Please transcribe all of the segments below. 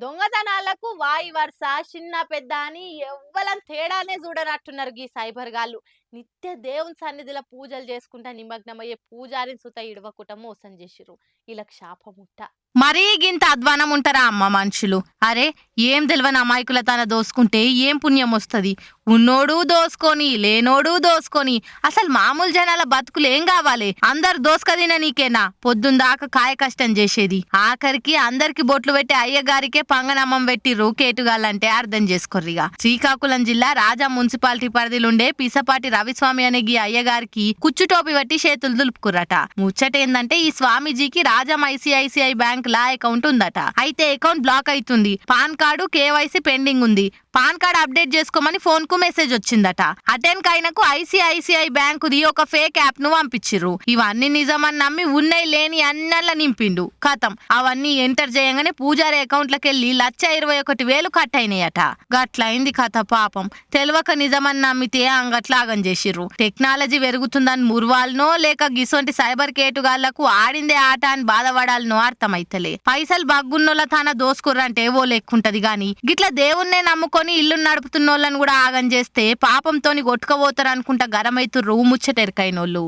దొంగతనాలకు వాయి వరుస చిన్న పెద్ద అని ఎవ్వలం తేడానే చూడనట్టున్నారు గీ సైబర్ గాళ్ళు. నిత్య దేవుని సన్నిధిలో పూజలు చేసుకుంటా నిమగ్నమయ్యే పూజారిని సుత ఇడవకుట మోసం చేసిర్రు. ఈళ్ళకి శాపముట్ట. మరీ గింత అధ్వానం ఉంటారా అమ్మ మనుషులు? అరే, ఏం తెలివని అమాయకుల తన దోసుకుంటే ఏం పుణ్యం వస్తుంది? ఉన్నోడు దోసుకొని లేనోడు దోసుకొని అసలు మామూలు జనాల బతుకులు ఏం కావాలి? అందరు దోసుకదిన నీకేనా పొద్దుందాకా కాయ కష్టం చేసేది? ఆఖరికి అందరికి బొట్లు పెట్టి అయ్యగారికే పంగనమ్మం పెట్టిర్రు కేటుగాళ్ళంటే అర్థం చేసుకోర్రిగా. శ్రీకాకుళం జిల్లా రాజా మున్సిపాలిటీ పరిధిలుండే పిసపాటి రవిస్వామి అనే గీ అయ్యగారికి కుచ్చుటోపి పెట్టి చేతులు దులుపుకుర్రట. ముచ్చటేందంటే ఈ స్వామీజీకి రాజం ఐసిఐసిఐ బ్యాంక్ లా అకౌంట్ ఉందట. అయితే అకౌంట్ బ్లాక్ అవుతుంది. పాన్ కార్డు కేవైసీ పెండింగ్ ఉంది. పాన్ కార్డ్ అప్డేట్ చేసుకోమని ఫోన్ కు మెసేజ్ వచ్చిందట. అటెండ్ కైనకు ఐసిఐసిఐ బ్యాంకుది ఒక ఫేక్ యాప్ ను పంపించిర్రు. ఇవన్నీ నిజమని నమ్మి ఉన్నాయి లేని అన్నల్ల నింపిండు. కథం అవన్నీ ఎంటర్ చేయగానే పూజారి అకౌంట్లకి వెళ్ళి 1,21,000 కట్ అయినాయట. గట్లయింది కథ పాపం. తెలియక నిజమని నమ్మితే అంగట్లాగం చేసిర్రు. టెక్నాలజీ పెరుగుతుందని ముర్వాలనో లేక గిసొంటి సైబర్ కేటుగాళ్లకు ఆడిందే ఆట అని బాధపడాలనో అర్థమైతలే. పైసలు బగ్గున్నోళ్ళ తన దోసుకుర్రంటే ఓ లెక్కుంటది గాని గిట్ల దేవుణ్ణే నమ్ముకొని ఇల్లు నడుపుతున్నోళ్ళని కూడా ఆగం చేస్తే పాపంతోని కొట్టుకపోతారు అనుకుంటా గరమైతుర్రు ముచ్చటెరకైనోళ్ళు.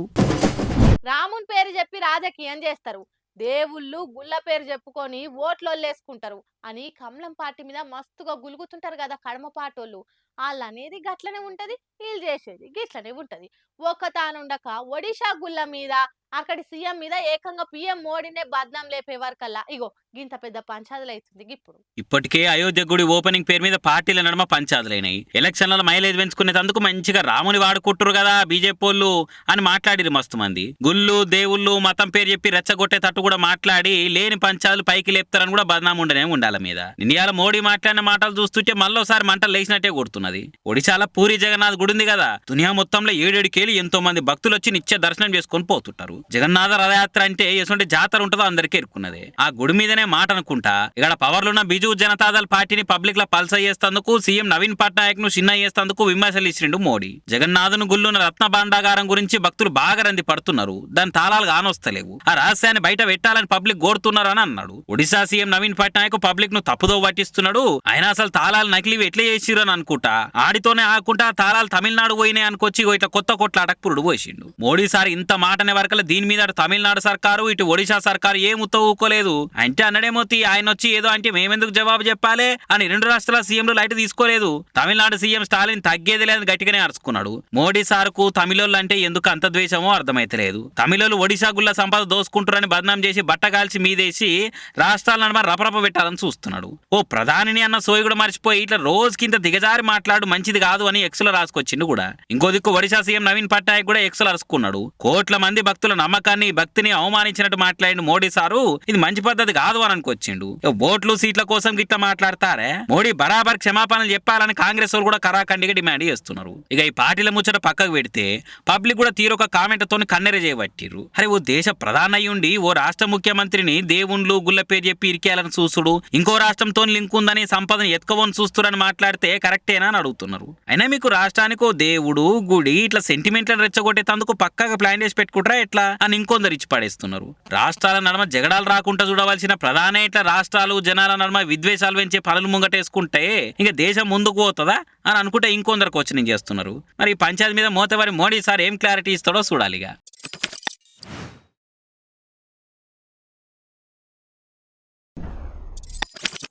రాముని పేరు చెప్పి రాజకీయం చేస్తారు. దేవుళ్ళు గుళ్ళ పేరు చెప్పుకొని ఓట్లొల్లేసుకుంటారు అని కమలం పార్టీ మీద మస్తుగా గులుగుతుంటారు కదా కడమ పాటోళ్ళు. వాళ్ళు అనేది గట్లనే ఉంటది, వీళ్ళు చేసేది గిట్లనే ఉంటది. ఒక్క తానుండక ఒడిషా గుళ్ళ మీద అక్కడి సీఎం మీద ఏకంగా పిఎం మోడీనే బద్నాం లేపే వరకల్లా ఇగో గింత పెద్ద పంచాదులు అవుతుంది ఇప్పుడు. ఇప్పటికే అయోధ్య గుడి ఓపెనింగ్ పేరు మీద పార్టీల నడుమ పంచాదులైనాయి. ఎలక్షన్లలో మైలేజ్ పెంచుకునేందుకు మంచిగా రాముని వాడుకుంటారు కదా బీజేపీ వాళ్ళు అని మాట్లాడిరు మస్తు మంది. గుళ్ళు దేవుళ్ళు మతం పేరు చెప్పి రెచ్చగొట్టేటట్టు కూడా మాట్లాడి లేని పంచాదులు పైకి లేపుతారని కూడా బద్నాం ఉండనే ఉండాల మీద. ఇండియాలో మోడీ మాట్లాడిన మాటలు చూస్తుంటే మళ్ళోసారి మంటలు లేచినట్టే కొడుతున్నది. ఒడిశాలో పూరి జగన్నాథ్ గుడి ఉంది కదా, దునియా మొత్తంలో 7 కేలు ఎంతో మంది భక్తులు వచ్చి నిత్య దర్శనం చేసుకొని పోతుంటారు. జగన్నాథ రథయాత్ర అంటే ఎటువంటి జాతర ఉంటుందో అందరికీ ఎరుకున్నదే. ఆ గుడి మీదనే మాట అనుకుంటా ఇక్కడ పవర్లున్న బిజు జనతాదళ్ పార్టీని పబ్లిక్ లో పల్స చేస్తేందుకు సీఎం నవీన్ పట్నాయక్ ను చిన్న చేస్తేందుకు విమర్శలు ఇచ్చిండు మోడీ. జగన్నాథుని గుళ్ళున్న రత్న భాండాగారం గురించి భక్తులు బాగా రంది పడుతున్నారు, దాని తాళాలు కానొస్తలేవు, ఆ రహస్యాన్ని బయట పెట్టాలని పబ్లిక్ కోరుతున్నారు అని అన్నాడు. ఒడిశా సీఎం నవీన్ పట్నాయక్ పబ్లిక్ ను తప్పుదో పట్టిస్తున్నాడు. ఆయన అసలు తాళాలు నకిలీవి ఎట్లా చేసిరు అని అనుకుంటా ఆడితోనే ఆకుండా తాళాలు తమిళనాడు పోయినాయి అనుకొచ్చి ఇట్లా కొత్త కొట్లాటకు పురుడు పోసిండు. మోడీ సార్ ఇంత మాటనే వరకల దీని మీద తమిళనాడు సర్కారు ఇటు ఒడిశా సర్కారు ఏం ఊకోలేదు అంటే అన్నడేమోతి ఆయన వచ్చి ఏదో అంటే మేమెందుకు జవాబు చెప్పాలి అని 2 రాష్ట్రాల సీఎంలు లైట్ తీసుకోలేదు. తమిళనాడు సీఎం స్టాలిన్ తగ్గేది లేదని గట్టిగానే అరుచుకున్నాడు. మోడీ సార్కు తమిళోళ్ళు అంటే ఎందుకు అంత ద్వేషమో అర్థమైతలేదు. తమిళోళ్ళు ఒడిశా గుళ్ళ సంపద దోసుకుంటారని బదనాం చేసి బట్టగాల్చి మీదేసి రాష్ట్రాల నడుమ రపరప పెట్టాలని చూస్తున్నాడు. ఓ ప్రధానిని అన్న సోయి కూడా మర్చిపోయి ఇట్లా రోజుకింత దిగజారి మాట్లాడు మంచిది కాదు అని ఎక్స్లో రాసుకొచ్చిండు కూడా. ఇంకో దిక్కు ఒడిశా సీఎం నవీన్ పట్నాయక్ కూడా ఎక్స్లో రాసుకున్నాడు. కోట్ల మంది భక్తుల నమ్మకాన్ని భక్తిని అవమానించినట్టు మాట్లాడిన మోడీ సారు ఇది మంచి పద్ధతి కాదు అని అనుకొచ్చిండు. ఓట్లు సీట్ల కోసం గిట్లా మాట్లాడతారే, మోడీ బరాబర్ క్షమాపణలు చెప్పాలని కాంగ్రెస్ వాళ్ళు కూడా కరాఖండిగా డిమాండ్ చేస్తున్నారు. ఇక ఈ పార్టీల ముచ్చట పక్కకు పెడితే పబ్లిక్ కూడా తీరొక కామెంట్ తోని కన్నెర చేయబట్టిర్రు. అరే ఓ దేశ ప్రధాని అయ్యుండి ఓ రాష్ట్ర ముఖ్యమంత్రిని దేవుళ్ళు గుళ్ళ పేరు చెప్పి ఇరికేయాలని చూస్తుడు, ఇంకో రాష్ట్రంతో లింక్ ఉందని సంపదను ఎత్తుకోవని చూస్తురని మాట్లాడితే కరెక్టేనా అని అడుగుతున్నారు. అయినా మీకు రాష్ట్రానికి ఓ దేవుడు గుడి ఇట్లా సెంటిమెంట్లను రెచ్చగొట్టేందుకు పక్కాగా ప్లాన్ చేసి పెట్టుకుంటారా ఎట్లా అని ఇంకొందరు ఇచ్చి పడేస్తున్నారు. రాష్ట్రాల నడుమ జగడాలు రాకుండా చూడవలసిన ప్రధాన ఇట్లా రాష్ట్రాలు జనాల నడుమ విద్వేషాలు పెంచే పనులు ముంగటేసుకుంటే ఇంకా దేశం ముందుకు పోతుందా అని అనుకుంటే ఇంకొందరు క్వశ్చనింగ్ చేస్తున్నారు. మరి పంచాయతీ మీద మోతవారి మోడీ సార్ ఏం క్లారిటీ ఇస్తాడో చూడాలిగా.